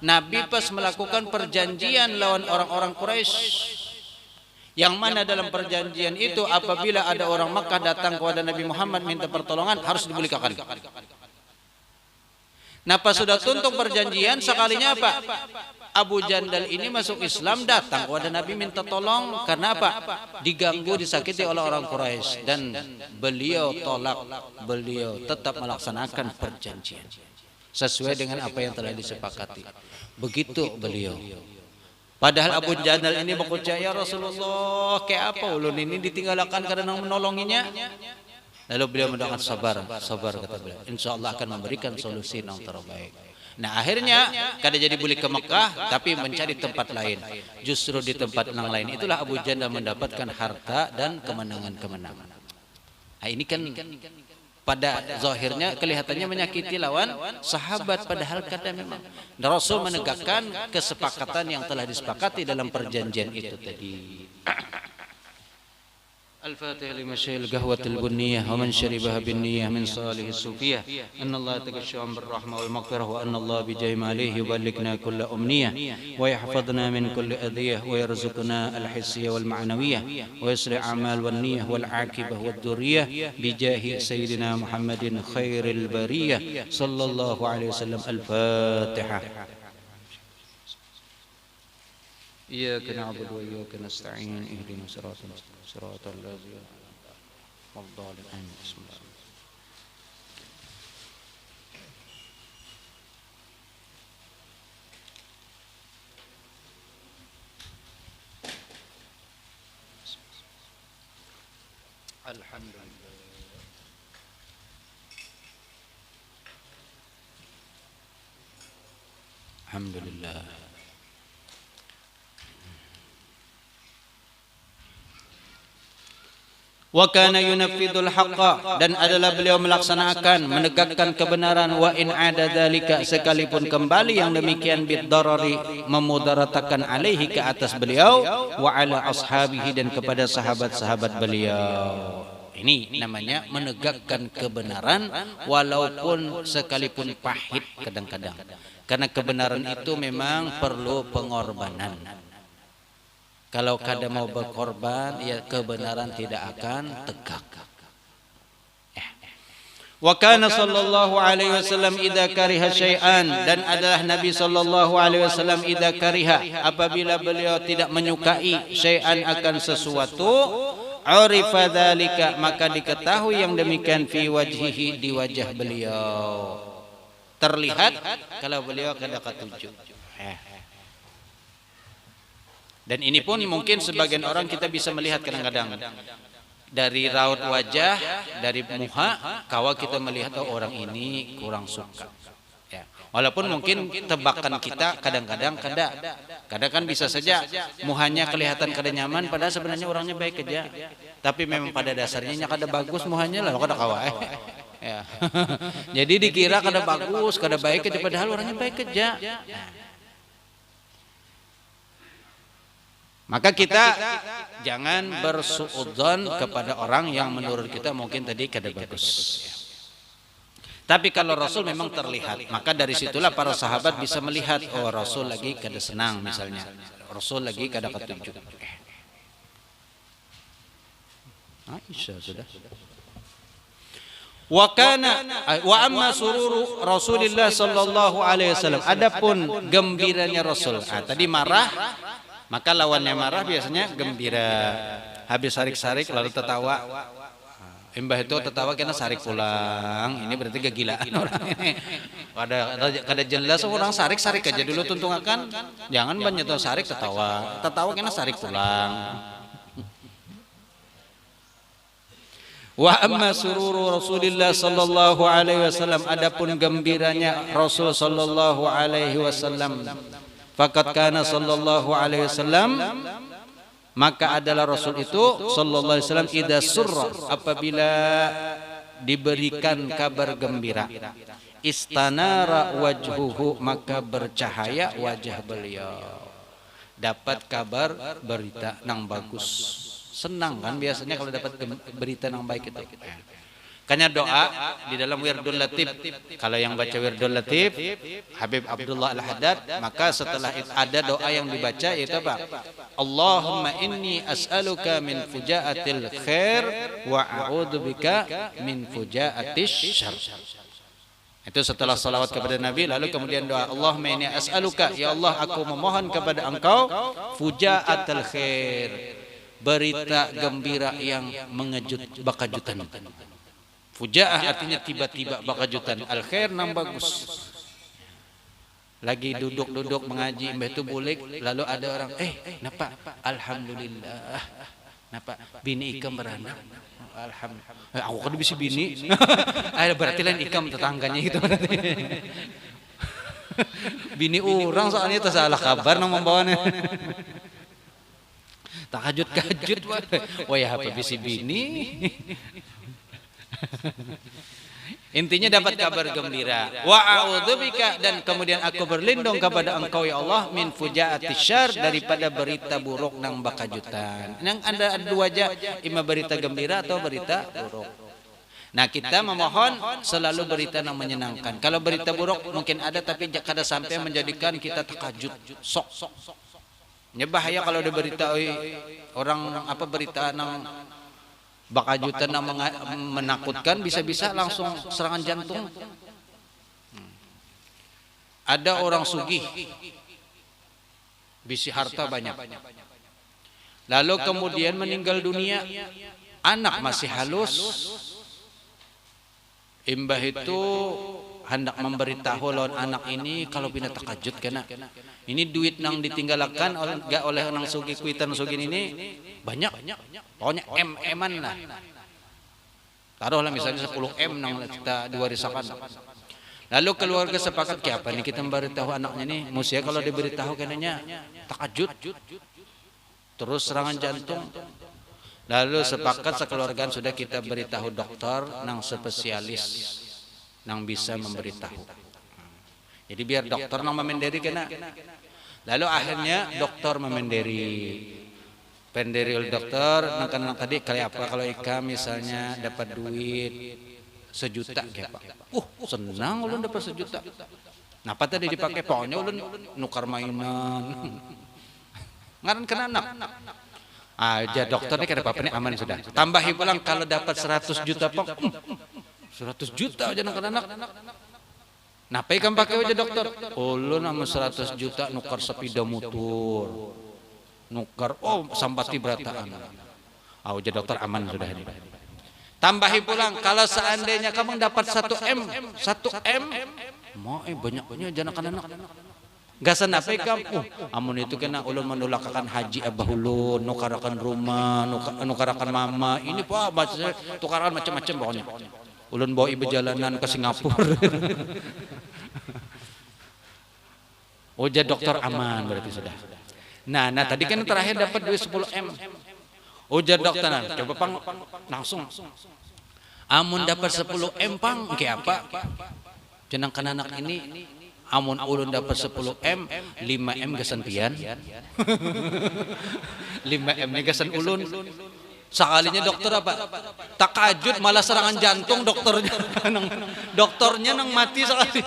Speaker 1: Nabi pas melakukan perjanjian lawan orang-orang Quraisy. Yang mana dalam perjanjian itu apabila ada orang Makkah datang kepada Nabi Muhammad minta pertolongan harus dibelikan. Nah pas sudah tuntuk perjanjian sekalinya apa? Abu Jandal ini masuk Islam datang kepada Nabi minta tolong karena apa? Diganggu disakiti oleh orang Quraisy dan beliau tolak, beliau tetap melaksanakan perjanjian sesuai dengan apa yang telah disepakati. Begitu beliau. Padahal Abu Jandal ini berkata, ya Rasulullah, kayak apa ulun ini ditinggalkan karena menolonginya? Lalu beliau mendoakan sabar, sabar kata beliau. Insya Allah akan memberikan solusi yang terbaik. Nah akhirnya kada jadi boleh ke Mekah, tapi mencari tempat lain. Justru di tempat yang lain itulah Abu Jandal mendapatkan harta dan kemenangan-kemenangan. Nah ini kan pada zahirnya kelihatannya menyakiti lawan sahabat padahal kada memang. Rasul menegakkan kesepakatan yang telah disepakati dalam perjanjian itu tadi. الفاتحة لما شاء القهوة البنية ومن شربها بالنية من صالح الصوفية أن الله تغشاهم بالرحمة والمغفرة وأن الله بجاه عليه يبلغنا كل أمنية ويحفظنا من كل أذية ويرزقنا الحسية والمعنوية ويسرع أعمال والنية والعاقبة والذرية بجاه سيدنا محمد خير البرية صلى الله عليه وسلم. الفاتحة. إياك نعبد وإياك نستعين اهدنا صراط الذين أنعمت عليهم بسم الله. الحمد لله. الحمد لله. Wa kana yunaffidul haqqa, dan adalah beliau melaksanakan menegakkan kebenaran, wa in ada dzalika, sekalipun kembali yang demikian bid-darari, memudaratakan alaihi, ke atas beliau, wa ala ashabihi, dan kepada sahabat-sahabat beliau. Ini namanya menegakkan kebenaran walaupun sekalipun pahit kadang-kadang. Karena kebenaran itu memang perlu pengorbanan. Kalau kada mau berkorban, ya kebenaran tidak akan tegak. Wa kana sallallahu alaihi wasallam idza kariha syai'an, dan adalah Nabi sallallahu alaihi wasallam idza kariha, apabila beliau tidak menyukai syai'an, akan sesuatu, urifa dzalika, maka diketahui yang demikian fi wajhihi, di wajah beliau. Terlihat kalau beliau kada ketujuh. Dan ini pun mungkin sebagian orang kita bisa melihat kadang-kadang dari raut wajah, dari muha, kalau kita melihat oh orang ini kurang suka. Ya. Walaupun mungkin tebakan kita kadang-kadang kadang kan bisa saja muhanya kelihatan kada nyaman, padahal sebenarnya orangnya baik aja. Tapi memang pada dasarnya kada bagus muhanya lah, kada kawa. Ya. Jadi dikira kada bagus, kada baik aja, padahal orangnya baik aja. Maka kita jangan bersuudzon kepada orang yang menurut kita mungkin tadi kada bagus. Tapi kalau Rasul memang terlihat, maka dari situlah para sahabat bisa melihat, oh Rasul lagi kada senang misalnya, Rasul lagi kada ketujuh. Aisyah sudah. Wa kana wa amma sururu Rasulillah sallallahu alaihi wasallam, adapun gembiranya Rasul. Tadi marah, maka lawannya marah biasanya gembira. Habis sarik-sarik lalu tertawa. Embah itu tertawa kena sarik pulang. Ini berarti kegilaan orang ini. Kada jelas orang sarik-sarik aja dulu tuntungakan. Jangan banyak tuh sarik tertawa. Tertawa kena sarik pulang. Wa amma sururu Rasulillah sallallahu alaihi wasallam, adapun gembiranya Rasul sallallahu alaihi wasallam, faqad kana sallallahu alaihi wasallam, maka adalah Rasul itu sallallahu alaihi wasallam idza surra, apabila diberikan kabar gembira, istanara wajhuhu, maka bercahaya wajah beliau. Dapat kabar berita nang bagus, senang kan biasanya kalau dapat berita nang baik itu. Karena doa di dalam Wirdul Latif, kalau yang baca Wirdul Latif Habib Abdullah Al-Haddad, maka setelah itu ada doa yang dibaca, yaitu apa? Allahumma inni as'aluka min fujaatil khair wa a'udzubika min fujaatis syarr. Itu setelah salawat kepada Nabi, lalu kemudian doa, Allahumma inni as'aluka, ya Allah aku memohon kepada engkau, fujaatil khair, berita gembira yang mengejut, bakajutan. Fujaah artinya tiba-tiba, bakajutan. Al-khair nang bagus. Lagi duduk-duduk mengaji, mbah itu bulik, lalu ada orang, napa? Alhamdulillah. Napa? Bini ikam beranak. Alhamdulillah. Aku kan bisa bini. Berarti lain ikam tetangganya gitu. Bini orang soalnya itu salah kabar nang membawanya. Takajut-kajut. Wah ya apa bisa bini. Intinya dapat kabar gembira. Wa a'udzubika, dan kemudian aku berlindung kepada engkau ya Allah, min fujaatis syarr, daripada berita buruk nang bakajutan. Nang ada dua aja, ima berita gembira atau berita buruk. Nah kita memohon selalu berita yang menyenangkan. Kalau berita buruk mungkin ada, tapi kada sampai menjadikan kita takajut, sok. Ya bahaya kalau ada berita orang apa berita nang bakajutan yang menakutkan, bisa-bisa langsung serangan jantung. Ada orang sugih bisi harta banyak. Lalu kemudian meninggal dunia, anak masih halus. Imbah itu hendak memberitahu lawan anak ini kalau bina takajud kena. Ini duit nang ditinggalkan oleh nang sugi kuitan sugin ini banyak. Pokoknya M-an lah. Taruhlah misalnya 10 M nang kita diwarisakan. Lalu keluarga sepakat ke apa nih kita memberitahu anaknya nih, musia kalau diberitahu kenanya takajud. Terus serangan jantung. Lalu sepakat sekeluargaan sudah kita beritahu dokter nang spesialis nang bisa memberitahu. Jadi biar dokter nang memenderi kena. Lalu akhirnya dokter memenderi. Penderi oleh dokter nang kan tadi kayak apa kalau Ika misalnya dapat duit 1 juta kayak Pak. Senang ulun dapat 1 juta. Napa tadi dipakai pokoknya ulun nukar mainan. Ngaran kena anak. Aja dokternya kira apa nih aman sudah. Tambahi pulang kalau dapat 100 juta Pak. 100 juta aja anak-anak. Napa ikan pakai aja dokter? Ulun sama 100 juta nukar sepeda motor. Nukar sampati berataan. Aja dokter aman sudah ini. Tambahi pulang kalau seandainya kamu dapat 1 M, mau banyak-banyak aja anak-anak. Gasan apa kamu? Amun itu kena ulun menolakakan haji abah ulun, nukarakan rumah, nukarakan mama. Ini Pak, tukaran macam-macam pokoknya. Ulun bawa ibu jalanan ke Singapura. Jadi dokter aman berarti sudah. Nah tadi kan terakhir dapat duit 10 M. Jadi dokter, coba Pang langsung. Amun dapat 10 M Pang, kayak apa? Jenangkan anak ini. Amun ulun dapat 10 M, 5 M gasan pian. 5 M nya gasan ulun. Sekalinya dokter apa? Takajud malah serangan jantung dokternya. Dokternya nang mati sekali.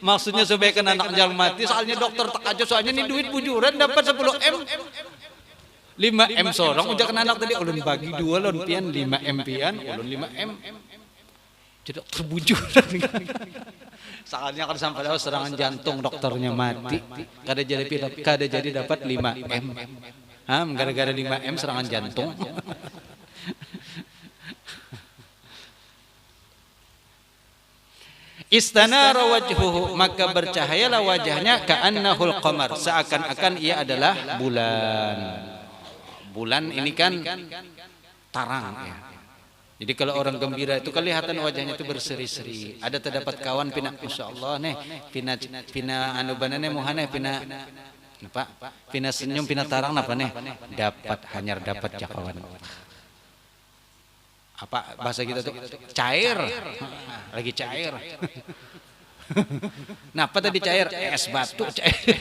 Speaker 1: Maksudnya supaya kan anak jangan mati. Soalnya dokter takajud soalnya ini duit bujuran dapat 10 M. 5 M seorang ujak anak tadi ulun bagi 2 ulun pian 5 M pian, ulun 5 M. Jadi terbujuran. Soalnya kan sampai serangan jantung dokternya mati. Kada jadi dapat 5 M. Gara-gara 5 M serangan jantung. Istanara wajhuhu, maka bercahayalah wajahnya ka'annahul qamar, seakan-akan ia adalah bulan. Bulan ini kan tarang ya. Jadi kalau orang gembira itu kelihatan wajahnya itu berseri-seri. Ada terdapat kawan pina insyaallah nih pina anu banane muhane pina napa? Pina senyum pina tarang napa nih? Dapat hanyar dapat jakawan. Apa bahasa kita tuh cair. Lagi cair. Napa tadi cair? Es batu cair.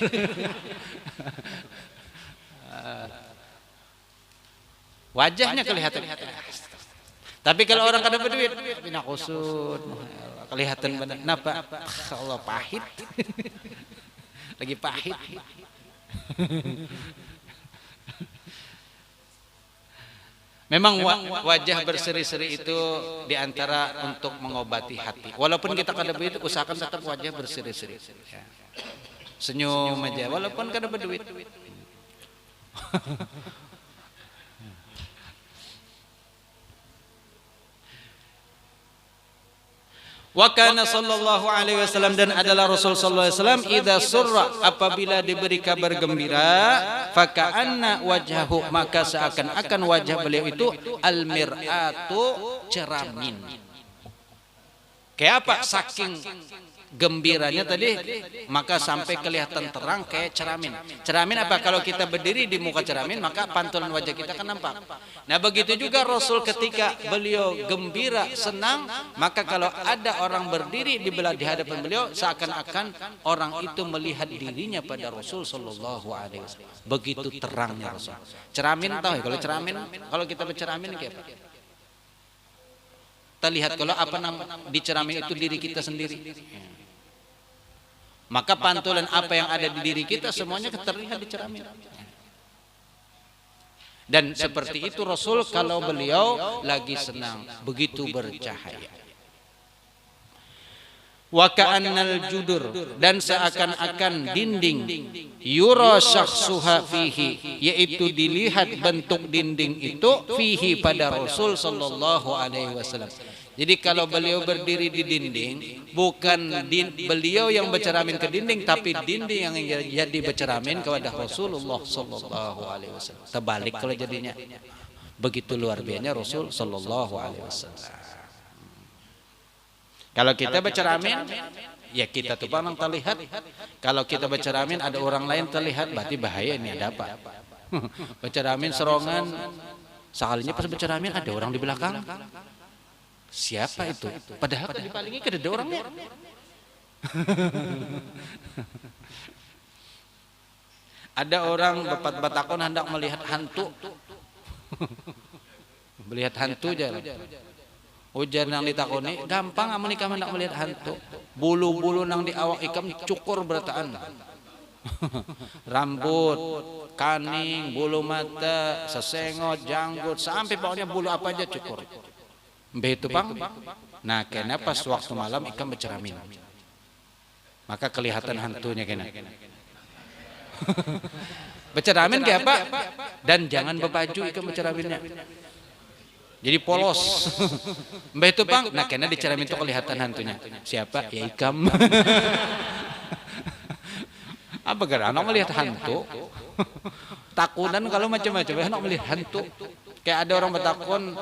Speaker 1: Wajahnya kelihatan. Tapi kalau orang kada berduit, pina kusut, kelihatan badan. Napa? Allah pahit. Lagi pahit. Memang wajah berseri-seri itu diantara untuk mengobati hati. Walaupun kita kada berduit, usahakan tetap wajah berseri-seri. Senyum aja, walaupun kada berduit. Wa kana sallallahu alaihi wasallam, dan adalah Rasul sallallahu alaihi wasallam idza surra, apabila diberi kabar gembira, fa ka'anna wajhahu, maka seakan-akan wajah beliau itu al-mir'atu, cermin. Kayak apa? Saking gembiranya tadi, maka sampai kelihatan terang kayak cermin. Cermin apa? Kalau kita berdiri di muka cermin, maka pantulan wajah kita kan nampak. Nah begitu juga Rasul ketika beliau gembira, senang, maka kalau ada orang berdiri di hadapan beliau, seakan-akan orang itu melihat dirinya pada Rasul sallallahu alaihi wasallam. Begitu terangnya Rasul. Cermin tahu ya? Kalau cermin, kalau kita bercermin kayak apa? Kita lihat kalau apa di cermin itu diri kita sendiri. Maka pantulan apa yang ada di diri kita semuanya terlihat di cermin. Dan seperti itu Rasul kalau beliau lagi senang, begitu bercahaya. Wa ka'annal judur, dan seakan-akan dinding, yura syakhsuha fihi, yaitu dilihat bentuk dinding itu fihi pada Rasul sallallahu alaihi wasallam. Jadi kalau beliau berdiri di dinding, bukan beliau yang bercermin ke dinding, tapi dinding yang jadi bercermin kepada Rasulullah sallallahu alaihi wasallam. Terbalik kalau jadinya. Begitu luar biasanya Rasul sallallahu alaihi wasallam. Kalau kita bercermin, ya kita tuh memang terlihat. Kalau kita bercermin ada orang lain terlihat, berarti bahaya, ini ada apa? Bercermin serongan, sekalinya pas bercermin ada orang di belakang. Siapa itu? Padahal kan dipalingi ke ada orangnya. Ada orang batakon hendak melihat hantu. Melihat hantu aja. Ujar nang ditakoni, gampang amun ikam hendak melihat hantu. Bulu-bulu nang di awak ikam cukur berataan. Rambut, kaning, bulu mata, sesengot, janggut, sampai pokoknya bulu apa aja cukur. Begitu Bang. Nah, kena pas waktu malam ikam bercermin. Maka kelihatan hantunya kena. Bercermin kayak apa? Dan jangan berbaju ikam bercerminnya. Jadi polos. Mbah itu Bang, nah kena dicermin itu kelihatan hantunya. Siapa? Ya ikam. Apa gara anak melihat hantu? Takunan kalau macam-macam, anak melihat hantu. Kayak ada orang bertakun,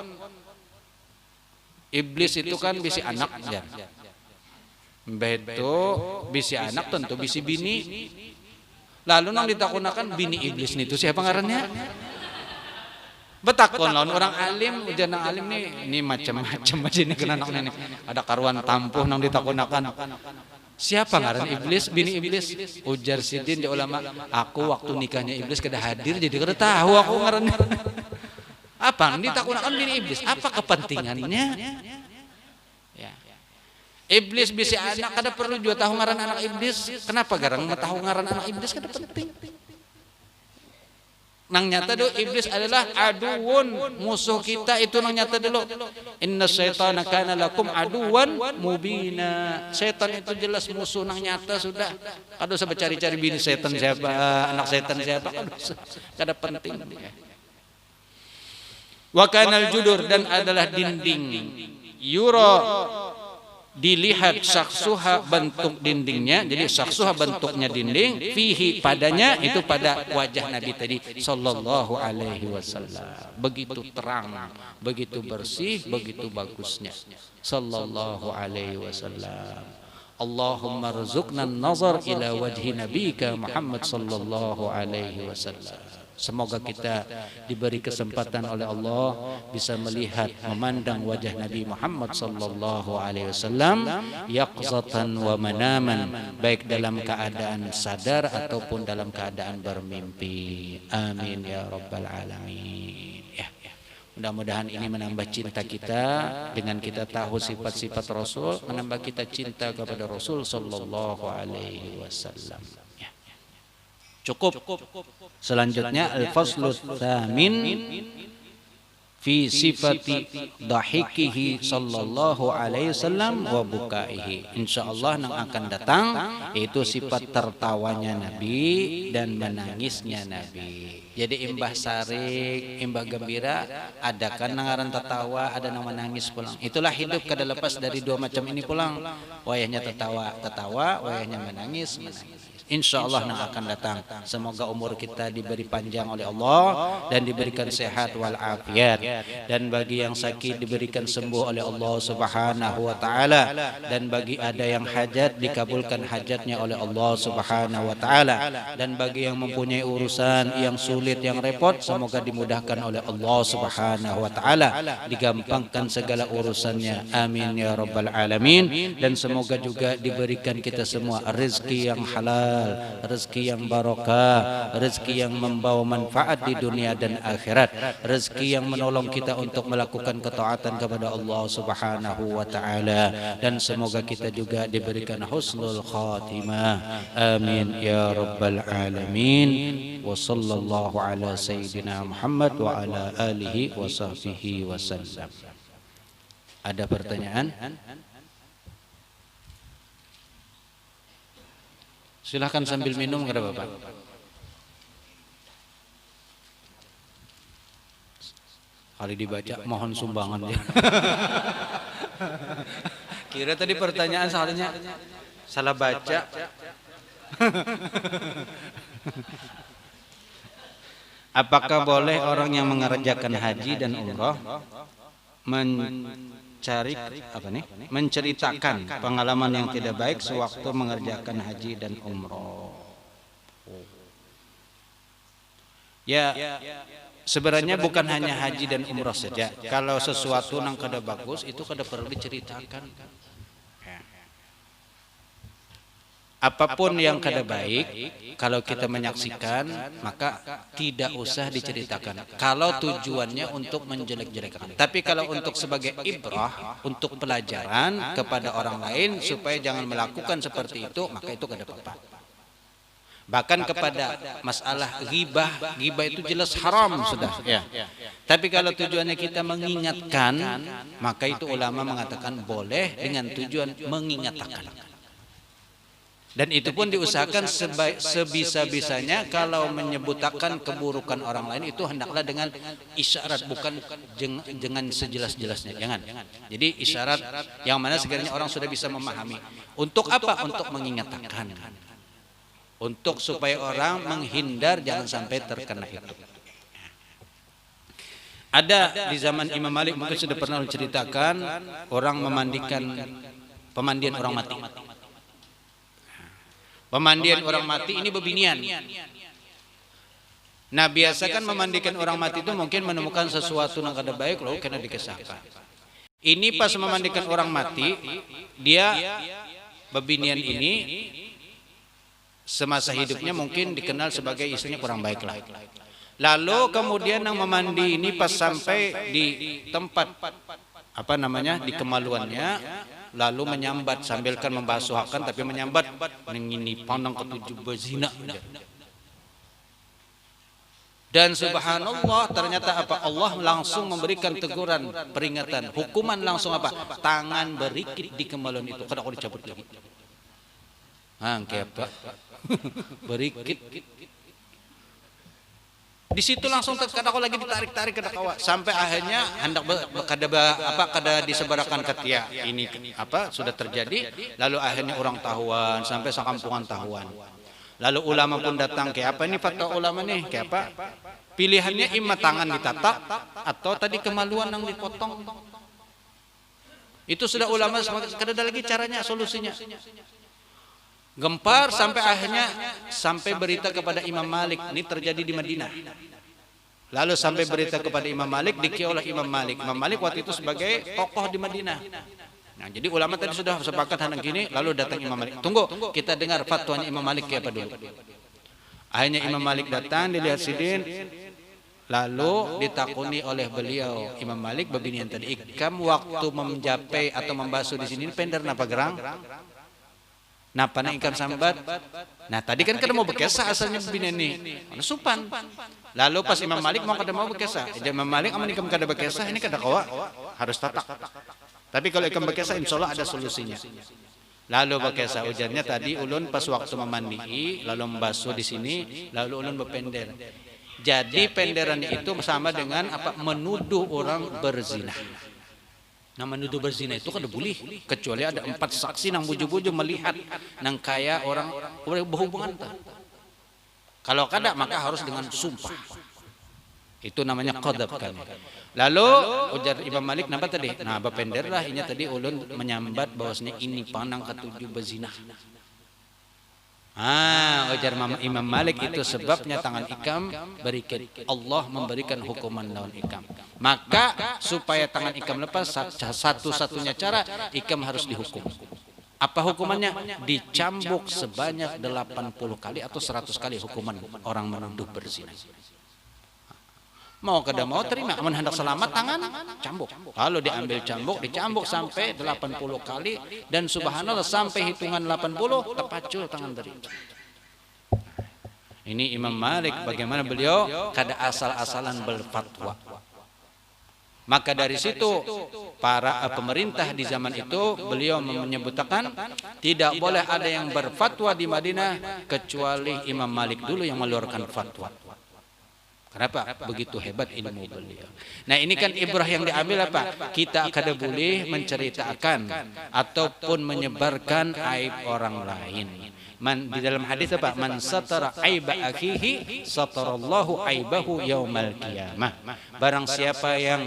Speaker 1: iblis itu kan bisi anak ya. Mbah itu bisi anak tentu bisi bini. Lalu nang ditakunakan bini iblis itu siapa ngarannya? Betakon lawan orang alim, ujar nang alim nih, ini macam-macam aja nih kena anak nih. Ada karuan tampuh nang ditakunakan. Siapa ngaran iblis, bini iblis? Ujar sidin di ulama, aku waktu nikahnya iblis kada hadir jadi kada tahu aku ngarannya. Apa ditakunakan bini iblis? Apa kepentingannya? Ya. Iblis bisi anak kada perlu juga tahu ngaran anak iblis. Kenapa garang tahu ngaran anak iblis kada penting? Nang nyata dulu iblis adalah aduun, musuh kita itu nang nyata dulu. Inna syaitana kana lakum aduan mubina. Setan itu jelas musuh nang nyata sudah. Kada usah cari-cari bini setan siapa, anak setan siapa, kada penting. Wa kanal judur, dan adalah dinding. Yura, dilihat syaksuha bentuk dindingnya, jadi syaksuha bentuknya dinding, fihi padanya, itu pada wajah Nabi tadi sallallahu alaihi wasallam. Begitu terang, begitu bersih, begitu bagusnya sallallahu alaihi wasallam. Allahumma rzuqna an-nazar ila wajhi nabiyika Muhammad sallallahu alaihi wasallam. Semoga kita diberi kesempatan oleh Allah bisa melihat, memandang wajah Nabi Muhammad sallallahu alaihi wasallam yaqzatan wa manaman, baik dalam keadaan sadar ataupun dalam keadaan bermimpi. Amin ya rabbal alamin. Ya. Mudah-mudahan ini menambah cinta kita dengan kita tahu sifat-sifat Rasul, menambah kita cinta kepada Rasul sallallahu alaihi wasallam. Cukup. Selanjutnya al-faslu tsamin fi sifati dahikihi sallallahu alaihi wasallam wa bukaihi. Insyaallah yang akan datang itu sifat tertawanya Nabi dan menangisnya Nabi. Jadi imbah sarik, imbah gembira, ada kan ngaran tertawa, ada yang menangis pulang. Itulah hidup kada lepas dari dua macam ini pulang. Wayahnya tertawa, wayahnya menangis. Insyaallah yang akan datang. Semoga umur kita diberi panjang oleh Allah dan diberikan sehat wal afiat, dan bagi yang sakit diberikan sembuh oleh Allah Subhanahu wa taala, dan bagi ada yang hajat dikabulkan hajatnya oleh Allah Subhanahu wa taala, dan bagi yang mempunyai urusan yang sulit, yang repot, semoga dimudahkan oleh Allah Subhanahu wa taala, digampangkan segala urusannya. Amin ya rabbal alamin. Dan semoga juga diberikan kita semua rezeki yang halal, rezeki yang barokah, rezeki yang membawa manfaat di dunia dan akhirat, rezeki yang menolong kita untuk melakukan ketaatan kepada Allah Subhanahu wa taala, dan semoga kita juga diberikan husnul khatimah. Amin ya rabbal alamin. Wa sallallahu ala sayyidina Muhammad wa ala alihi wa sahbihi wasallam. Ada pertanyaan? Silahkan sambil minum kata Bapak. Kali dibaca mohon sumbangan ya. Kira tadi pertanyaan soalnya salah baca. Apakah boleh orang yang mengerjakan haji dan umroh menceritakan pengalaman yang tidak baik sewaktu mengerjakan haji dan umroh? Ya, sebenarnya bukan hanya haji dan umroh saja. Kalau sesuatu yang kada bagus itu kada perlu diceritakan. Apapun yang kada baik, kalau kita menyaksikan maka tidak usah diceritakan. Kalau tujuannya untuk menjelek-jelekan. Tapi kalau untuk sebagai ibrah, untuk pelajaran kepada orang lain supaya jangan melakukan seperti itu, maka itu kada apa-apa. Bahkan kepada masalah ghibah, ghibah itu jelas haram sudah. Ya. Tapi kalau tujuannya kita mengingatkan, maka itu ulama mengatakan boleh dengan tujuan mengingatkan. Dan itu pun diusahakan sebisa-bisanya kalau menyebutkan keburukan orang lain itu hendaklah dengan isyarat, bukan dengan sejelas-jelasnya. Jangan. Jadi isyarat yang mana sekiranya orang sudah bisa memahami. Untuk apa? Untuk mengingatkan. Untuk supaya orang menghindar jangan sampai terkena itu. Ada di zaman Imam Malik mungkin sudah pernah menceritakan orang pemandian orang mati. Pemandian orang mati ini bebinian. Nah biasa kan memandikan orang mati itu mungkin menemukan sesuatu yang kada baik lalu kena dikesahkan. Ini pas memandikan orang mati, dia bebinian ini semasa hidupnya mungkin dikenal sebagai istrinya kurang baik lah. Lalu kemudian yang memandi ini pas sampai di tempat di kemaluannya, lalu menyambat sambil kan membasuhkan tapi menyambat ini pandang ketujuh berzina. Dan subhanallah ternyata Allah langsung memberikan teguran, peringatan, hukuman langsung tangan berikit di kemaluan itu kada kau dicabut lagi. Berikit di situ langsung kada kau lagi ditarik-tarik kada kawa sampai akhirnya hendak kada disebarakan ketia ini sudah terjadi, lalu akhirnya orang tahuan sampai sekampungan tahuan. Lalu ulama pun datang, ini fatwa ulama nih, pilihannya imma tangan ditatak atau tadi kemaluan yang dipotong. Itu sudah ulama kada ada lagi caranya, solusinya. Gempar sampai akhirnya sampai berita kepada Imam Malik, ini terjadi di Madinah. Lalu sampai berita kepada Imam Malik, dikira oleh Imam Malik. Imam Malik waktu itu sebagai tokoh di Madinah. Nah, jadi ulama tadi sudah sepakat hendak gini, lalu datang Imam Malik. Tunggu, kita dengar fatwanya Imam Malik kayak apa dulu. Akhirnya Imam Malik datang, dilihat sidin, lalu ditakuni oleh beliau Imam Malik beginian tadi, ikam waktu menjapai atau membasuh di sini pender napa gerang? Napa na ikan sambat? Nah tadi kan kada mau bekesah asalnya begini nih, supan. Lalu pas Imam Malik mau kada mau bekesah, Imam Malik aman ikam kada bekesah, ini kada kawa harus tatak. Tapi kalau ikam bekesah insya Allah ada solusinya. Lalu bekesah ujarnya tadi ulun pas waktu memandi, lalu membasuh di sini, lalu ulun berpender. Jadi penderan itu sama dengan menuduh orang berzina. Nah menuduh berzina itu kada boleh kecuali ada 4 saksi nang buju-buju melihat nang kaya orang berhubungan. Kalau kada maka harus dengan sumpah. Itu namanya qadab kan. Lalu ujar Imam Malik napa tadi? Nah bapender lah ini tadi ulun menyambat bahwasanya ini panang ketujuh berzina. Ujar Imam Malik itu sebabnya tangan ikam berikat. Allah memberikan hukuman lawan ikam. Maka supaya tangan ikam lepas, satu-satunya cara ikam harus dihukum. Apa hukumannya? Dicambuk sebanyak 80 kali atau 100 kali hukuman orang menuduh berzina. Mau kada mau terima, aman hendak selamat tangan cambuk. Lalu diambil cambuk, dicambuk sampai 80 kali dan subhanallah sampai hitungan 80 terpacul tangan tadi. Ini Imam Malik bagaimana beliau kada asal-asalan berfatwa. Maka dari situ para pemerintah di zaman itu beliau menyebutkan tidak boleh ada yang berfatwa di Madinah kecuali Imam Malik dulu yang mengeluarkan fatwa. Kenapa? Begitu hebat ilmu beliau. Nah ini kan ibrah yang diambil apa? Kita kada boleh menceritakan ataupun menyebarkan aib orang lain. Di dalam hadis apa? Man satara aiba akhihi satarallahu aibahu yaumal qiyamah. Barang siapa yang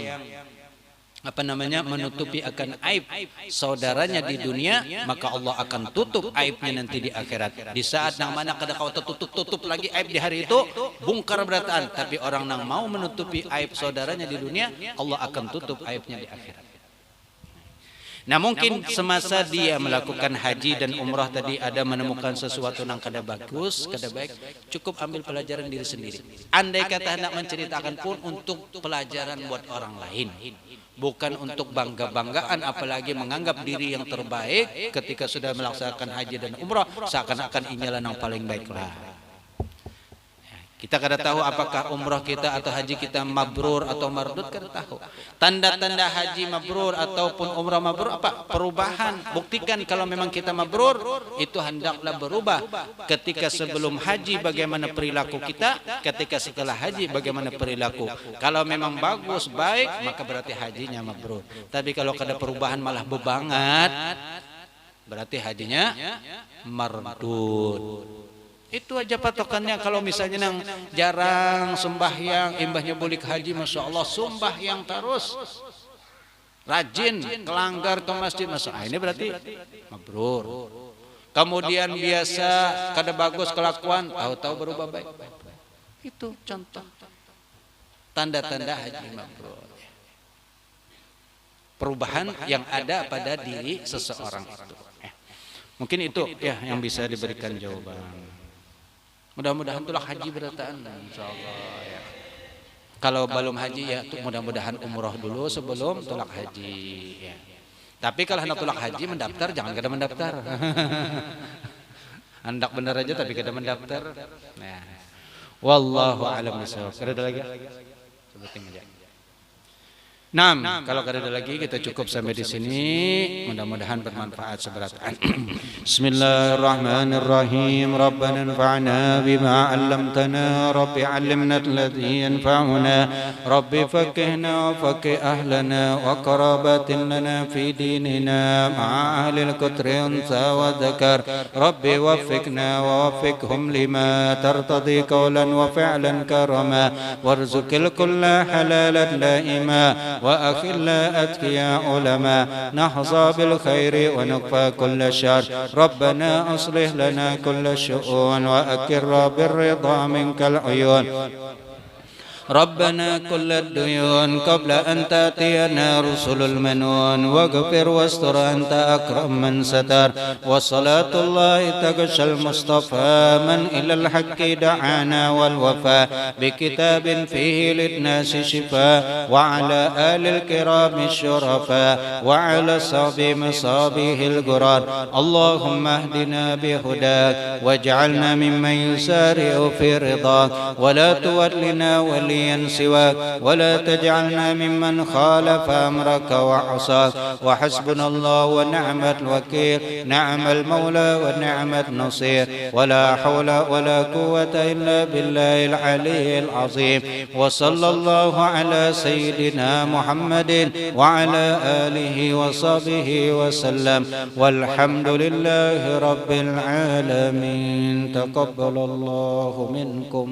Speaker 1: menutupi akan aib saudaranya di dunia, maka Allah akan tutup aibnya nanti di akhirat. Di saat yang mana kada kau tutup lagi aib di hari itu, bungkar berataan. Tapi orang yang mau menutupi aib saudaranya di dunia, Allah akan tutup aibnya di akhirat. Nah mungkin semasa dia melakukan haji dan umrah tadi ada menemukan sesuatu yang kada bagus, kada baik, cukup ambil pelajaran diri sendiri. Andai kata hendak menceritakan pun untuk pelajaran buat orang lain, bukan untuk bangga-banggaan, apalagi menganggap diri yang terbaik ketika sudah melaksanakan haji dan umrah, seakan-akan inilah yang paling baiklah. Kita kada tahu apakah umrah kita atau haji kita mabrur atau mardud, kada tahu. Tanda-tanda haji mabrur ataupun umrah mabrur apa? Perubahan. Buktikan kalau memang kita mabrur, itu hendaklah berubah. Ketika sebelum haji bagaimana perilaku kita, ketika setelah haji bagaimana perilaku. Kalau memang bagus, baik, maka berarti hajinya mabrur. Tapi kalau kada perubahan malah bebangat, berarti hajinya mardud. Itu aja patokannya. Kalau misalnya nang jarang sembahyang, imbahnya boleh haji, masya Allah sembahyang terus, rajin kelanggar ke masjid, masya Allah, ini berarti mabrur. Kemudian biasa kada bagus kelakuan, tahu-tahu berubah baik. Itu contoh tanda-tanda haji mabrur. Perubahan yang ada pada diri seseorang itu. Mungkin itu ya yang bisa diberikan jawaban. Mudah-mudahan tulak haji berataan, insyaallah ya. Kalau belum haji ya mudah-mudahan umroh dulu sebelum tulak haji ya. Tapi kalau hendak tulak haji mendaftar, jangan kada mendaftar. Hendak benar aja tapi kada mendaftar. Nah, wallahu a'lam bishawab. Ada lagi? Sebutin aja. Nah, kalau kada ada lagi kita cukup sampai di sini. Mudah-mudahan bermanfaat seberat. Bismillahirrahmanirrahim. Rabbana anfa'na bima 'allamtana, Rabbi 'allimna alladhi yanfa'una, Rabbi faqqihna wa faqqih ahlana wa qarabatin lana fi dinina ma'a ahli al-qutri unsa wa dhakar, Rabbi waffiqna wa waffiqhum lima tartadi qawlan wa fi'lan karama, warzuqil kulla halalan laima وأخل أتقياء علماء نحظى بالخير ونكفى كل شر، ربنا أصلح لنا كل الشؤون وأكر بالرضا منك العيون، ربنا كل الديون قبل أن تأتينا رسل المنون، واغفر واستر أنت أكرم من ستر، وصلاة الله تغشى المصطفى من إلى الحق دعانا والوفاء، بكتاب فيه للناس شفاء، وعلى آل الكرام الشرفاء، وعلى صحب مصابيح القرار، اللهم اهدنا بهداك واجعلنا ممن يسارع في رضاك، ولا تولنا وليا سواك، ولا تجعلنا ممن خالف أمرك وعصاك، وحسبنا الله ونعم الوكيل، نعم المولى ونعم النصير، ولا حول ولا قوة إلا بالله العلي العظيم، وصلى الله على سيدنا محمد وعلى آله وصحبه وسلم، والحمد لله رب العالمين. تقبل الله منكم.